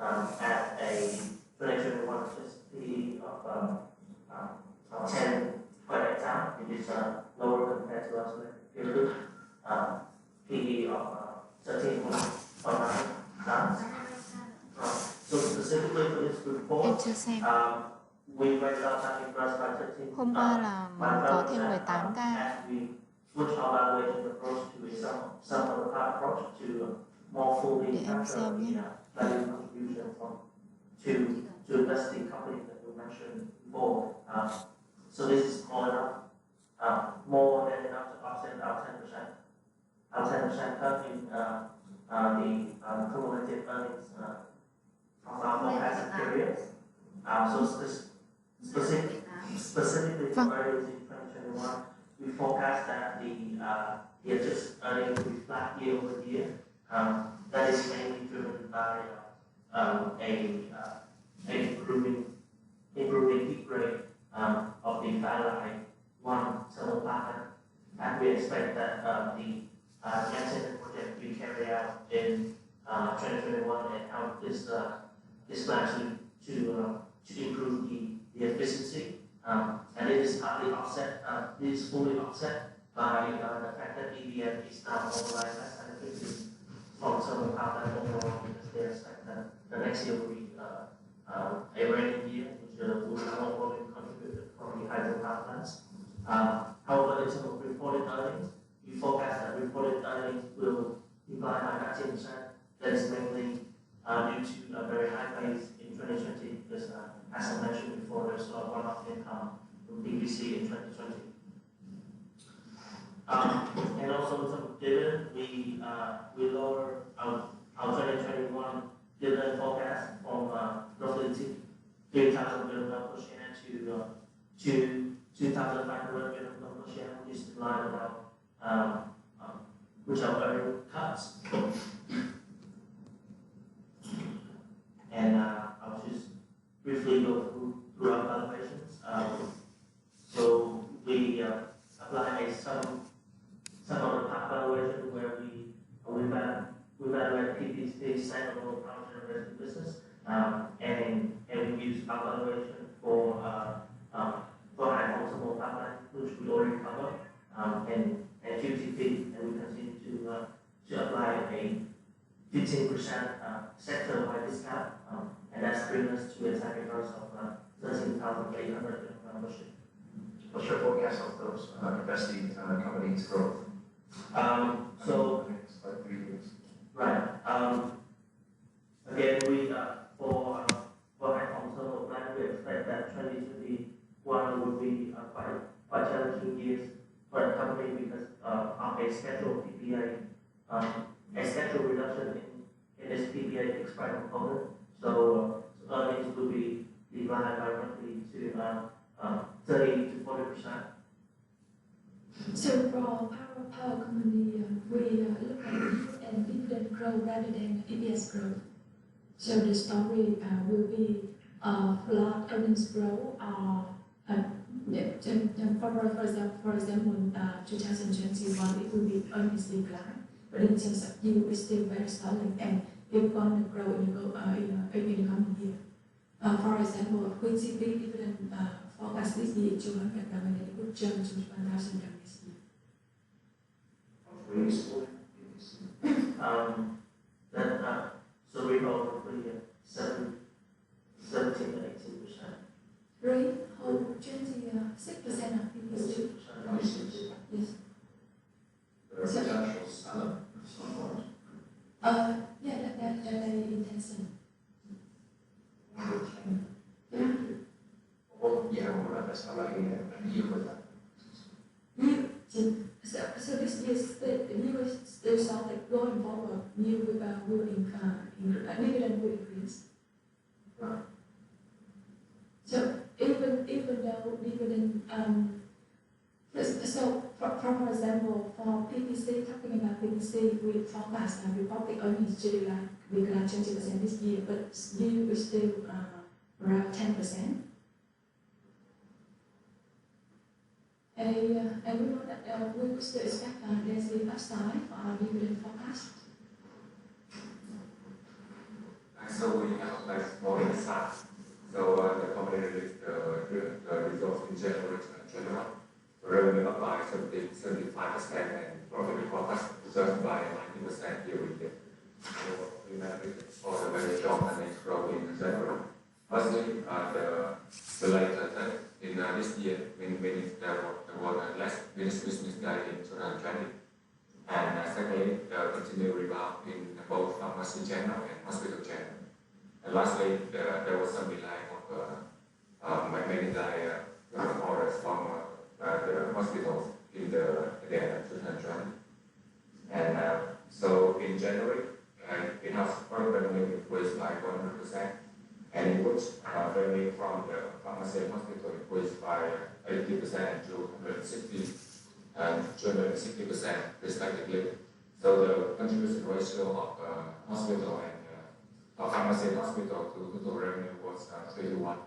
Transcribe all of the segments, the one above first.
at a 2021 SĐT of 10.8 times. It is lower compared to last period. PE of 13.9 times. So specifically for this report, we went out having gross by 13. Hôm qua là có thêm 18 ca. Which our valuation approach to a some of the part approach to more fully capture the value contribution from to investing companies that we mentioned before. So this is more enough, more than enough to offset our 10%. Our 10% cut in the cumulative earnings from our forecasted period. So specifically for earnings in 2021, we forecast that the adjusted earnings will be flat year over year. That is mainly driven by a improving heat rate of the Iwealth 1 thermal plant, and we expect that the maintenance project we carry out in 2021 and how this plan to improve the efficiency. And it is partly offset, it is fully offset by the fact that EBM is now mobilized as benefiting from thermal power plant overall, because they expect that the next year will be a rainy year, which will not only contribute from the hydro power plants. However, in terms of reported earnings, we forecast that reported earnings will decline by 19%. That is mainly due to a very high base in 2020, because as I mentioned before, there's a one-off income from BBC in 2020. And also in terms of dividend, we lower our 2021 dividend forecast from roughly 3,000 million per share to 2,500 million per share, which is in line with our earning cuts. And I'll just briefly go through our valuations. So we apply some of the part valuation where we evaluate PPC standalone power generation business, and we use our valuation for high thermal power plant, which we already covered, and QTP, and we continue to apply a 15% sector-wide discount, and that's bringing us to a target price of 13,800 membership. What's your forecast of those investing companies' growth? So the next 3 years. Right. Again, we for high thermal plant, we expect that 2021 will be quite challenging years for the company because of a scheduled PPA, a scheduled reduction in this PPA fixed price component. So earnings will be declined by roughly to 30 to 40%. So for power company, we look at yield and dividend growth rather than EPS growth. So the story will be flat earnings growth, for example, 2021 it will be earnings decline, but in terms of yield it's still very solid and it's going to grow in the coming year. For example, QTP dividend forecast this year 200 and it would jump to 1,000 this year. So we roughly 17 to 18%. Right, hold 26% of PPC. Yes. Yeah, that's the intention. So this year, the new still solid going forward. New will dividend will increase. So even though dividend, so for example, for PPC, talking about PPC, we forecast reported earnings to decline 20% this year, but yield is still around 10%. And we know that we could still expect there's the upside for our dividend forecast. so we have like more insight. So the company released the results in January 2021. Revenue up by 75% and profit before tax surged by 90% year-over-year. So we managed for the very strong and growing in January. Firstly, the later in this year, meaning there was less business day in 2020. And secondly, the continued rebound in both pharmacy channel and hospital channel. And lastly, there was some delay of many orders from the hospitals in the end of 2020. And so in January, in-house product revenue increased by 100%, and in which revenue from the pharmacy and hospital increased by 80% to 160 and 260% respectively. So the contribution ratio of hospital and pharmacy and hospital to total revenue was 3:1.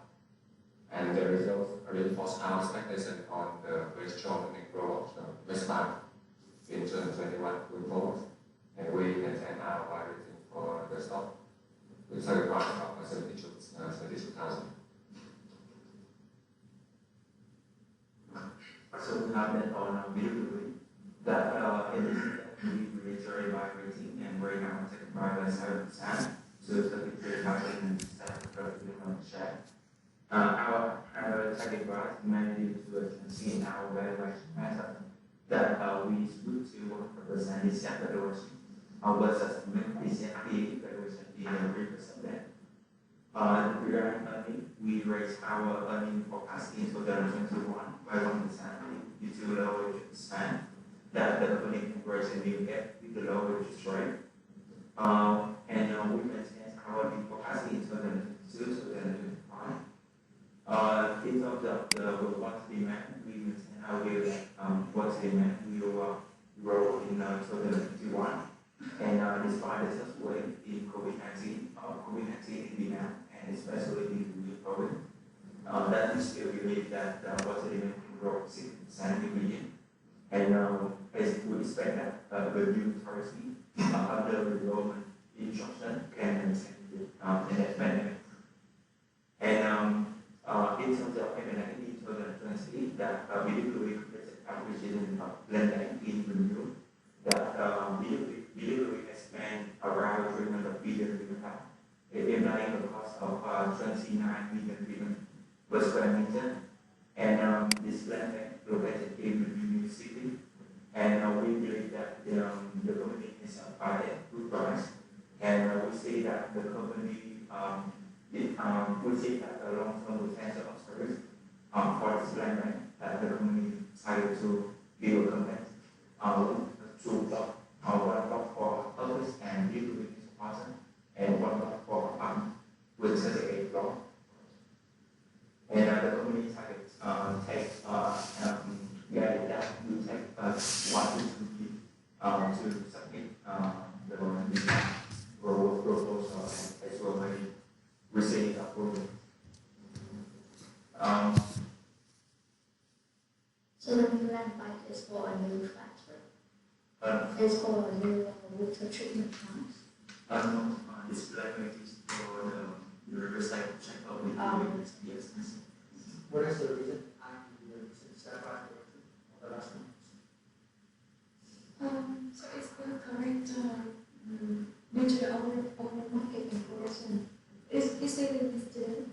And the results reinforce our expectation on the very strong earning growth of Westbank in 2021 going forward. And we maintain our buy rating for the stock with target price of 72,000. So we have that on our video that in this we reiterate by rating and right now taken by 7%. So 33,007 share. Our target price mainly due to a change in our valuation method that we switch to 100% discount valuation versus VCSC valuation in 3%. Regarding earnings, we raised our earning forecast in 2021 by 1% due to lower interest spend that the company can raise a new debt with the lower interest rate. And we maintain our earning forecast in 2022 to 2025. In terms of the water demand, we maintain our view that water demand will grow in 2021. And despite the first wave in COVID-19 in Vietnam, and especially in the COVID, that we still believe that water demand can grow 6% every year. And as we expect that the new authority under the government instruction can maintain the net pandemic. And in terms of M&A in 2020, that we delivery acquisition of land bank in renewal, that delivery has spent around 300 billion implying the cost of 29 million per square meter. And this land bank located in the new city. And we believe that the company is bought at good price. And we see that the company we see that the long-term potential of service for this land bank that the company decided to build a company two block, one block for office and delivery deposit, and one block for with 38 block. And the company targets guided that we take 1 to 2 years to submit the proposal as well as receive approval. So the new land bank is for a new flat, right? It's for a new water treatment plant. No, this land bank is for the recycle check of the yes. What is the reason behind the setback of the last one? So it's the current due to the overall market condition. Is it listed?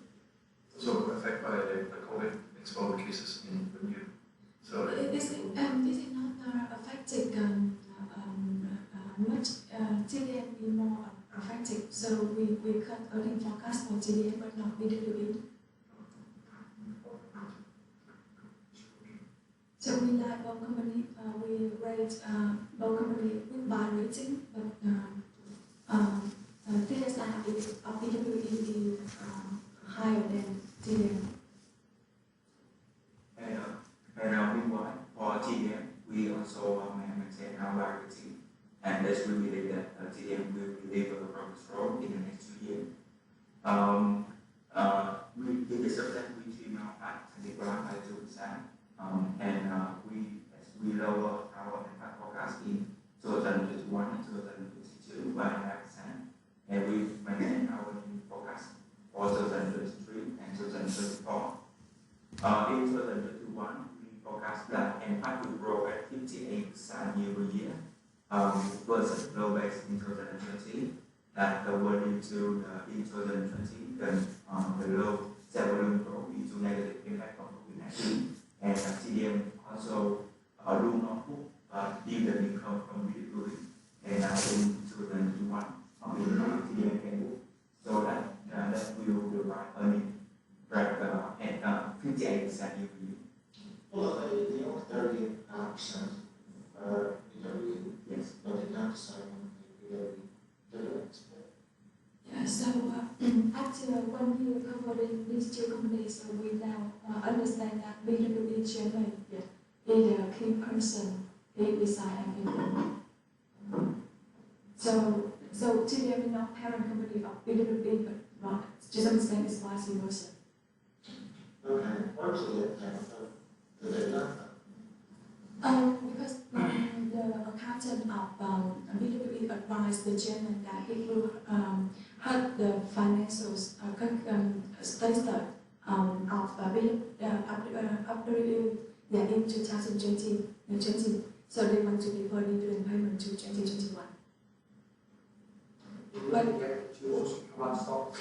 So affected by the COVID exposure cases in Nguyen. So this is not affected much. TDM be more affected. So we cut earning forecast for TDM but not BWB. So we like both company. We rate both company with buy rating, but TSI of BWB is higher than TDM. And meanwhile, for TDM, we also maintain our buy rating, and as we believe that TDM will deliver the progress growth in the next 2 years. We deserve that we trim our back and ground by 2%. As we lower our impact forecast in 2021 and 2022 by 9%, and we maintain our forecast for 2023 and 2024. In 2021, we forecast that NPAT will grow at 58% year-over-year, versus low base in 2020. That were due to in 2020 the low sales volume growth due to negative impact of COVID-19, and TDM also do not book dividend income from video, and now in 2021 TDM can book, so that will provide earning at 58% year-over-year. Well, the austerity percent yes, but it not decide on the export. Yeah, so after 1 year covering these two companies, we now understand that BWE chairman is a key person in design and implement. So TDM is not parent company of BWE, but to some extent it's vice versa. Okay, what is the impact of the data? Because the accountant of BWE advised the chairman that he will hurt the financial status of BWE in 2020. So they want to defer dividend payment to 2021. But you also want stock.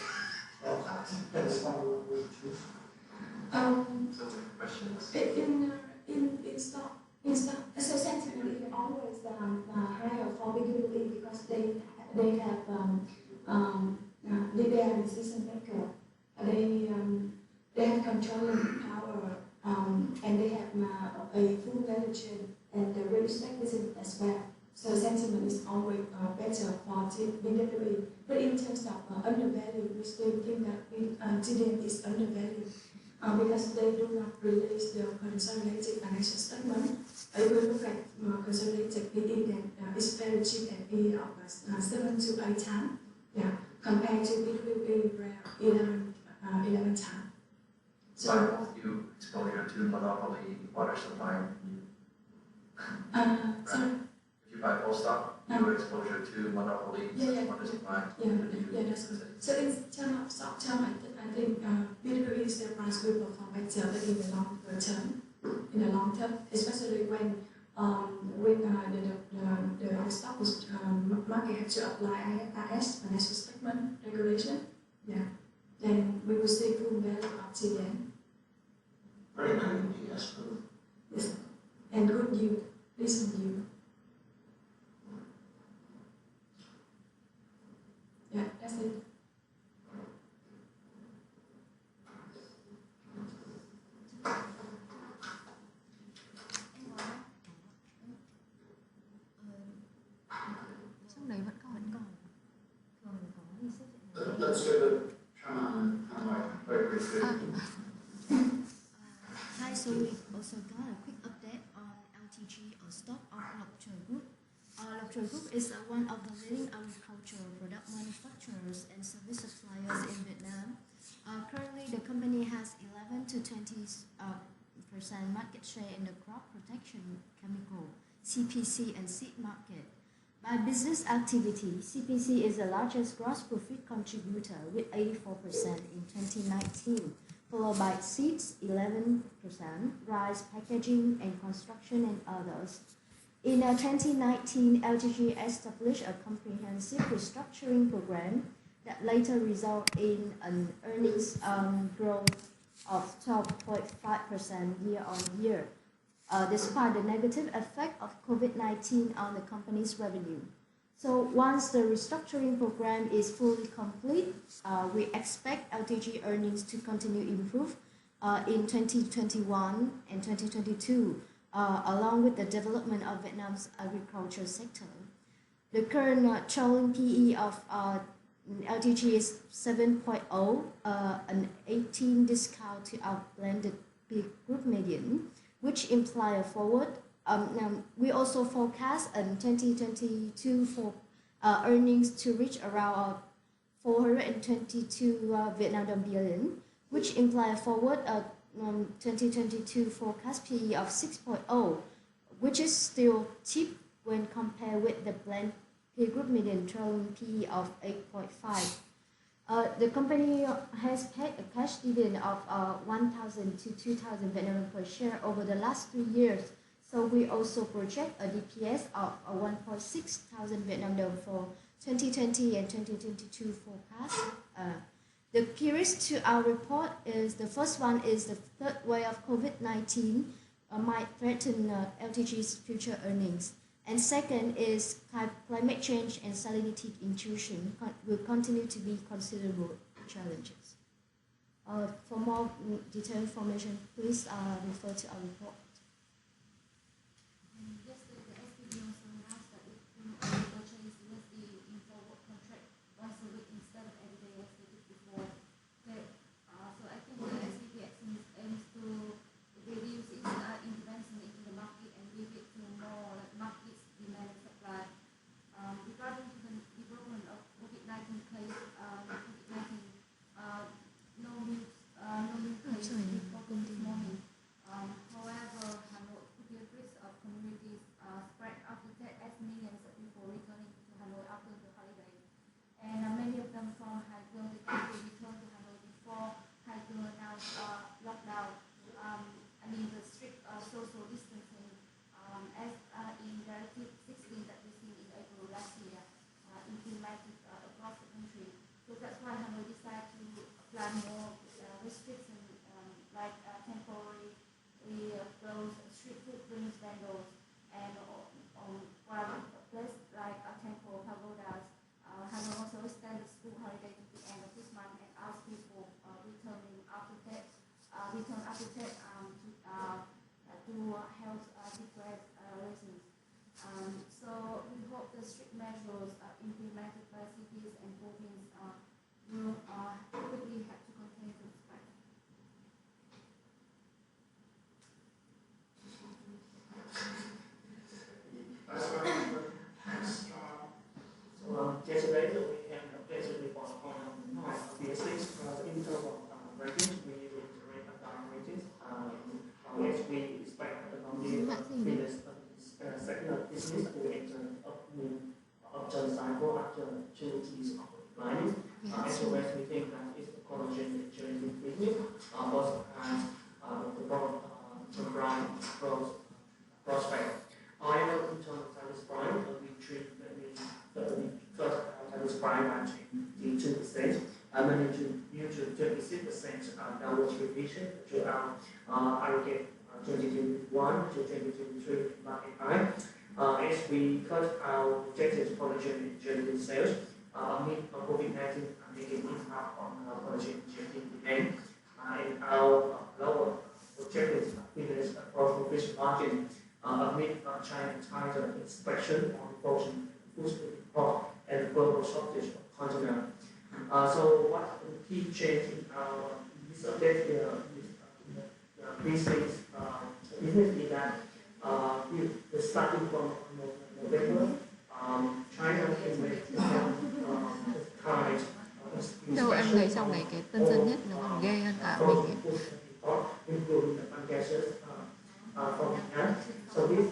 That's not what we choose. So many questions. In stock, so sentiment is always higher for BWE because they are decision maker. They have controlling power, and they have a full value chain and the real estate business as well. So sentiment is always better for BWE. But in terms of undervalue, we still think that TDM is undervalued. Because they do not release the consolidated financial statement. If we look at consolidated PE, then it's very cheap at PE of 7 to 8 times, compared to BWE where 11 times. So you exposure to monopoly water supply. sorry. If you buy whole stock, your exposure to monopoly water supply. Yeah, that's good. So in terms of short term, I think BWE share price will perform better in the long term, especially when the stock market has to apply IFRS financial statement regulation. Yeah, then we will see full value of TDM. Very high EPS growth. Yes, and good yield, decent yield. Yeah, that's it. Trong đấy vẫn còn. Thường có đi xếp Let's go to very briefly. Hi, so we also got a quick update on LTG, or stock of Lộc Group. Lộc Group is one of the leading agricultural product manufacturers and service suppliers in Vietnam. Currently, the company has 11 to 20% market share in the crop protection chemical, CPC, and seed market. By business activity, CPC is the largest gross profit contributor with 84% in 2019, followed by seeds 11%, rice, packaging, and construction, and others. In 2019, LTG established a comprehensive restructuring program that later resulted in an earnings growth of 12.5% year-on-year, despite the negative effect of COVID-19 on the company's revenue. So once the restructuring program is fully complete, we expect LTG earnings to continue improve in 2021 and 2022, along with the development of Vietnam's agriculture sector. The current trailing PE of LTG is 7.0, an 18 discount to our blended peer group median, which imply a forward. We also forecast in 2022 for earnings to reach around 422 Vietnam Dong billion, which imply a forward 2022 forecast PE of 6.0, which is still cheap when compared with the blend peer group median trailing PE of 8.5. The company has paid a cash dividend of 1,000 to 2,000 Vietnam per share over the last 3 years. So we also project a DPS of 1.6 thousand Vietnam đồng for 2020 and 2022 forecast. The periods to our report is the first one is the third wave of COVID-19 might threaten LTG's future earnings. And second is climate change and salinity intrusion will continue to be considerable challenges. For more detailed information, please refer to our report. Yesterday, the SPB also announced that it will only purchase USD in forward contract once a week instead of every day as they did before. Okay. So I think the SPB aims to reduce its intervention into the market and leave it to more like market demand and supply. Regarding to the development of COVID-19 case, no new cases reported this morning. However, Hanoi could be a risk of communities spread after that, as millions of people returning to Hanoi after the holiday. And many of them from Iwealth, they could return to Hanoi before Iwealth announced lockdown. The strict social distancing, as in Directive 16 that we seen in April last year, implemented across the country. So that's why Hanoi decided to apply more restrictions, like temporary close street food drinks vendors and on private places like temple pagodas. Hanoi also extended the school holiday to the end of this month and asked people return after that to health declared reasons. So we hope the strict measures implemented by cities and provinces will quickly have to contain the spread. Yesterday we have an updated report on VCSC in terms of ratings. We reiterate our ratings. As we expect the non-business sector business will enter upturn cycle after 2 years of declining. As well as we think that it's the collagen generating business also has the broad bright growth prospect. However, in terms of Taiwan's prime, we treat the first Taiwan's prime by 22%, mainly due to 26% downward revision to our aggregate 2021 to 2023 market high. As we cut our projected collagen generating sales amid COVID-19 making impact on collagen generating demand, and our lower projected business profit margin amid China tighter inspection on frozen food import and global shortage of container. So what the key change in our this update business is that starting from November, China has made tight Đâu em thấy trong này cái tân dân nhất nó còn ghê hơn cả mình ấy. Including the gases from Japan. So this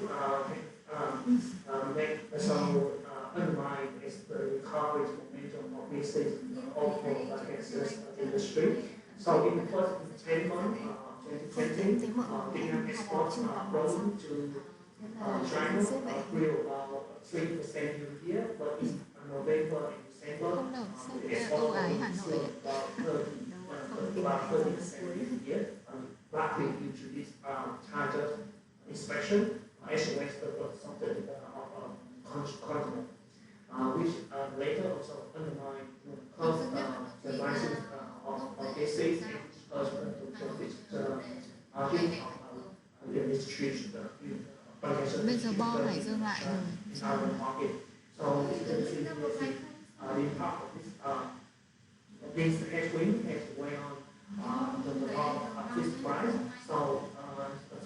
undermine the recovery momentum of business of the gases industry. So in the first 10 months, 2020, Vietnam exports volume to China grew about 3% year, but in November and December, the export grew about 30% year, partly due to this tighter inspection, as well as the something of continent, which later also undermined the rising of cases and the distribution Bây giờ bo Hải Dương lại rồi. So the impact of this headwind has weighed on the of this price. So it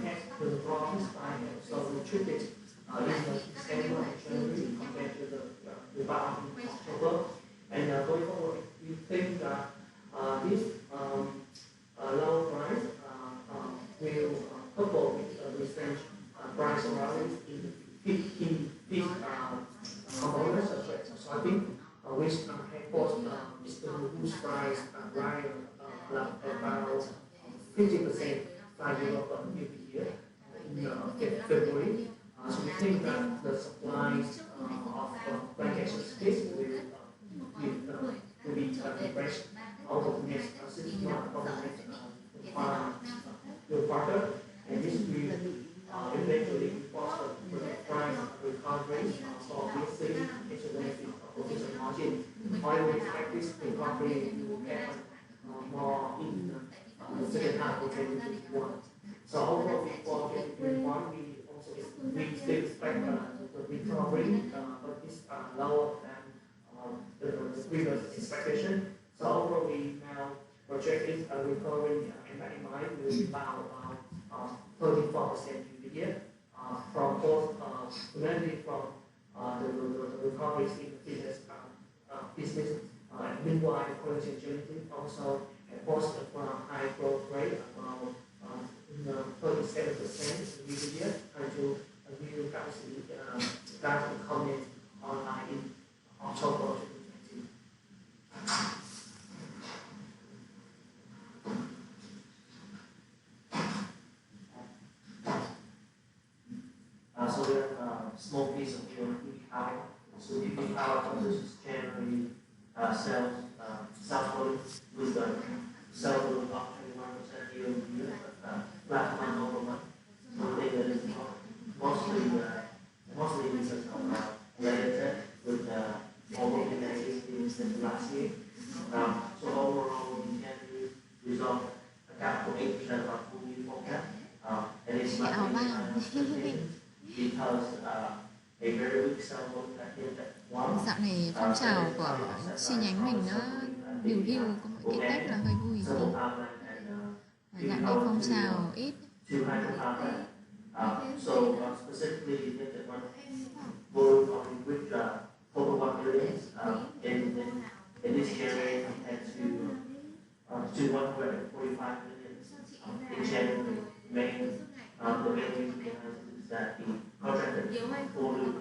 has the raw this price so retreated in the December and January compared to the rebound in October. And going forward, we think that this low price will couple with recent price rallies in the key components such as soybean, which have caused whose price rise about 50% by Europe every year in February. So we think that the supplies of blanket space will be refreshed over the next 6 months, over the next quarter, and this will eventually foster the price recovery for VC into the benefit of profit margin. However, we expect this recovery will happen more in the second half of 2021. So overall, for 2021, we still expect the recovery, but it's lower than the previous expectation. So overall, we now project this recovery in mind will be about 34% year from both mainly from the recoveries in the business. Meanwhile, the currency agility also posted from high growth rate about 37% year until a new currency started coming online in October 2020. So we have a small piece of your power. So the power consists generally sales volume with the sales volume up 21% year-over-year, flat month-over-month. So I think that is mostly because of related with more working days than last year. So overall, we can resolve account for 8% of our full year forecast, and it's slightly behind expectations because a very weak sales volume that hit at one. Dạo này phong trào của chi nhánh mình nó điều hưu, có mỗi cái Tết là hơi vui tí. Dạo này phong trào ít. So specifically, we think that one volume of which over 1 million in this January compared to 145 million in January. The main reason behind it is that the contracted volume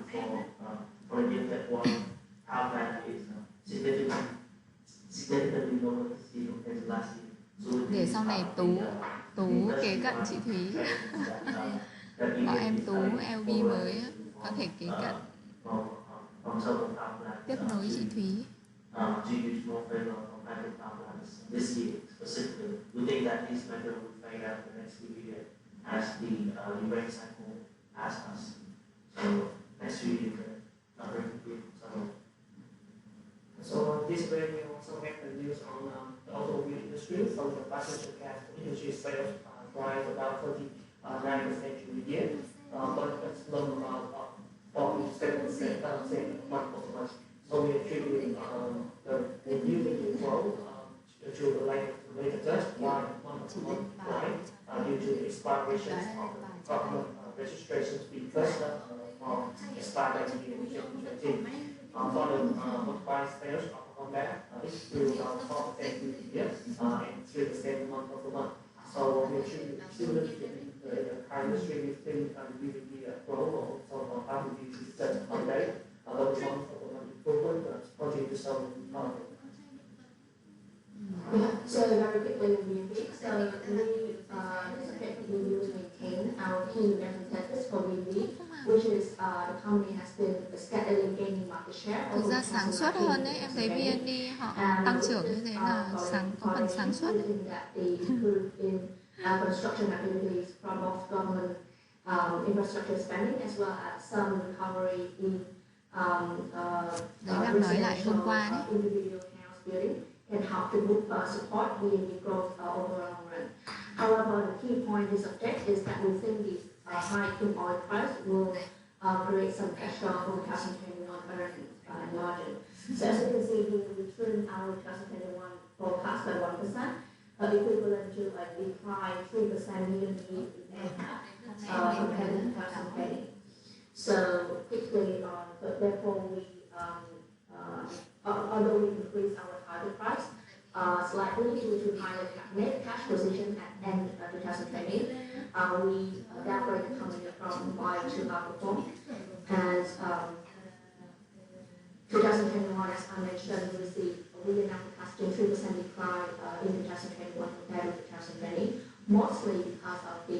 for a year that one power plant is significantly lower this year compared to last year. So để sau này Tú kế cận chị Thúy. Bọn em Tú LB mới có thể kế cận tiếp nối chị Thúy. This year specifically, we think that this matter will fade out the next few years as the rate cycle asks us. So next few years, not very good. So this way we also have the news on the automobile industry. So the passenger car industry sales rise about 39% year, but it's low about 47% month-over-month. So we attribute the new growth to the latest month-to-month rise due to the expirations of the government registrations because of expired in 2020. For the mobile sales of Techcombank, it grew about 4% year and 3% month-over-month. So we attribute the car industry we think will be global. So how do we set on that? But the month-over-month improvement continue to show improvement. So very quickly we will maintain our key representatives for BV, which is the company has been steadily gaining market share. Thực ra sáng suốt hơn đấy, em thấy VND họ tăng trưởng như thế là có phần sáng suốt đấy. Construction activities from both government infrastructure spending as well as some recovery in residential individual house building can help to support the growth over the long run. However, the key point is is that we think the hike in oil price will create some pressure on 2021 earnings margin. So as you can see, we trimmed our 2021 forecast by 1%. Equivalent to a decline 3% year-on-year compared to 2020. So quickly, but therefore we, although we increased our target price slightly due to higher net cash position at end of 2020, we downgraded the company from buy to outperform. And 2021, as I mentioned, we announced to 3% decline in 2021 compared with 2020, mostly because of the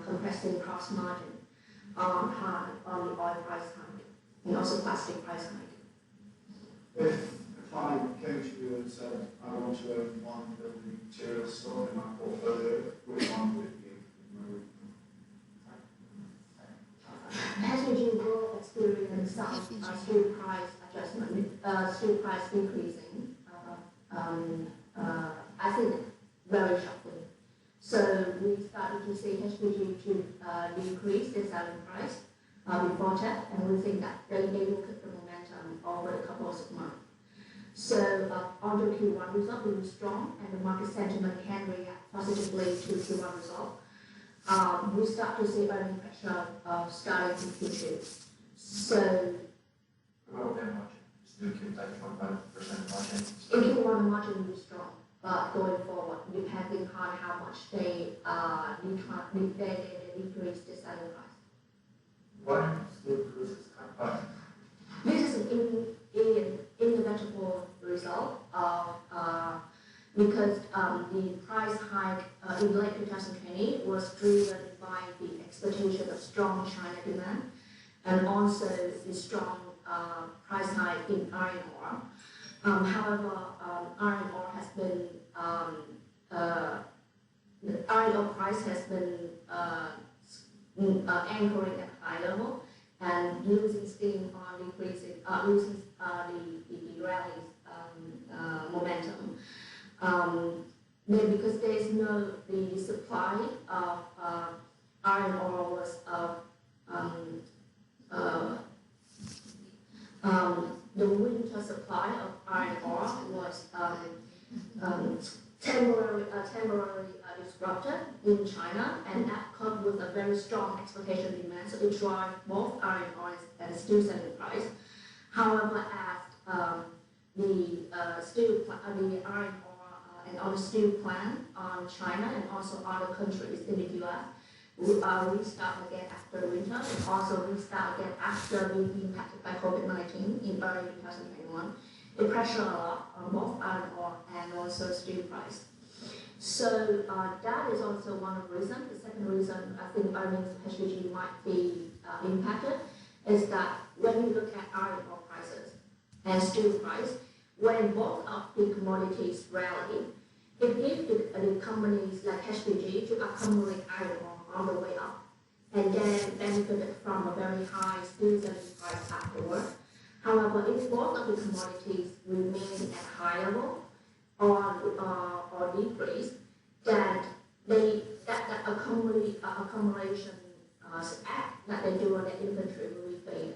compressing cross margin on the oil price hike and also plastic price hike. If I came to you and said I want to own one building material stock in my portfolio, which one would it be? SDG will experience some steel price adjustment, steel price increasing. I think very shortly. So we started to see HPG to decrease the selling price before that, and we think that they will keep the momentum over a couple of months. So on the Q1 result, we were strong, and the market sentiment can react positively to Q1 result. We start to see earning pressure starting in Q2. So About their margin, still keep that 1% margin. in Q1, the margin will be strong, but going forward, depending on how much they decrease the selling price. Why still cruises cut back? This is an inevitable result of because the price hike in late 2020 was driven by the expectation of strong China demand and also the strong price hike in iron ore. However, iron ore has been the iron ore price has been anchoring at high level and losing steam on decreasing, losing the rally's momentum. Because there is no the supply of iron ore was the winter supply of iron ore was temporarily disrupted in China, and that comes with a very strong expectation demand, so it drives both iron ore and steel selling price. However, as the iron ore and other steel plant on China and also other countries in the US restart again after the winter, and also restart again after being impacted by COVID-19 in early 2021. It pressure a lot on both iron ore and also steel price. So that is also one of the reasons. The second reason I think earnings of HPG might be impacted is that when you look at iron ore prices and steel price, when both of the commodities rally, it gives the companies like HPG to accumulate iron ore on the way up and then benefited from a very high steel selling price afterward. However, if both of the commodities remain at high level or decrease, then that accumulation act that they do on their inventory will be faded,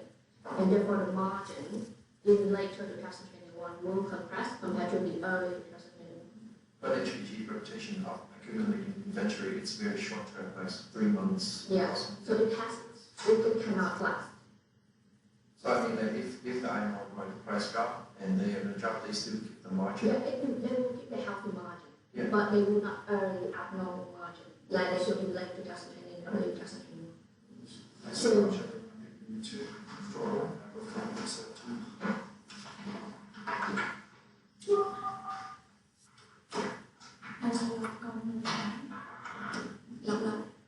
and therefore the margin in later 2021 will compress compared to the early 2021. But HPG reputation of accumulating inventory, it's very short term, like 3 months. Yes, so it cannot last. So I think that if the iron ore price drop and they have a drop, they still keep the margin. Yeah, they will keep the healthy margin, yeah. But they will not earn the abnormal margin like they should in late 2020 and early 2021. So,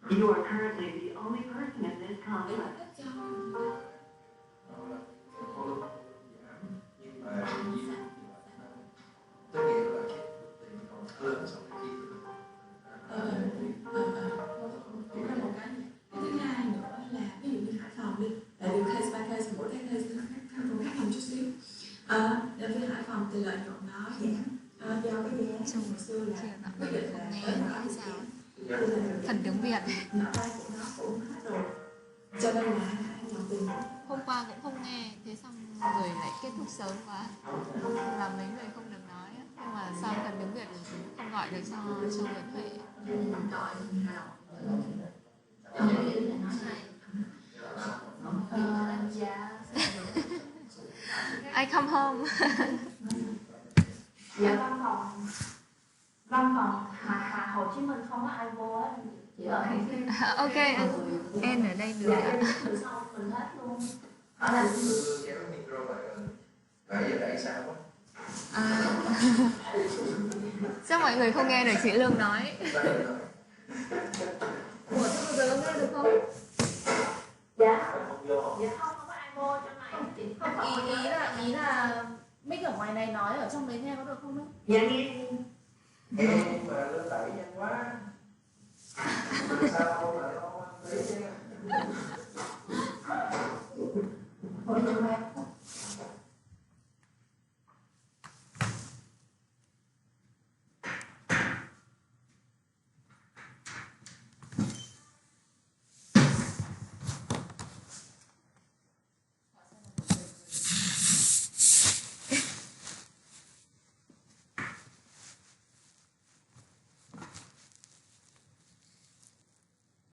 you are currently the only person in this complex. Với Hải Phòng thì lợi nhuận nó giảm do cái giá trong hồi xưa là quyết định là nghe sao phần tiếng Việt nó cũng hết rồi, cho nên là dòng tiền hôm qua cũng không nghe, thế xong rồi lại kết thúc sớm quá là mấy người không được nói, nhưng mà sao phần tiếng Việt không gọi được cho Nguyễn Huệ. I come home. Dạ văn phòng Hồ Chí Minh không có ai vô hết. Ok, em ở đây được ạ. Mình hết luôn. Kéo cái micro lại rồi. Nãy giờ đẩy sao quá. Chắc mọi người không nghe được chị Lương nói. Ủa thế bây giờ có nghe được không? Dạ không có ai vô trong này chị. Không, ý là mic ở ngoài này nói ở trong đấy nghe có được không đấy? Dạ nghe. Nhưng mà Lương đẩy nhanh quá. Sao không là nó tí chứ. Ủa nhưng mà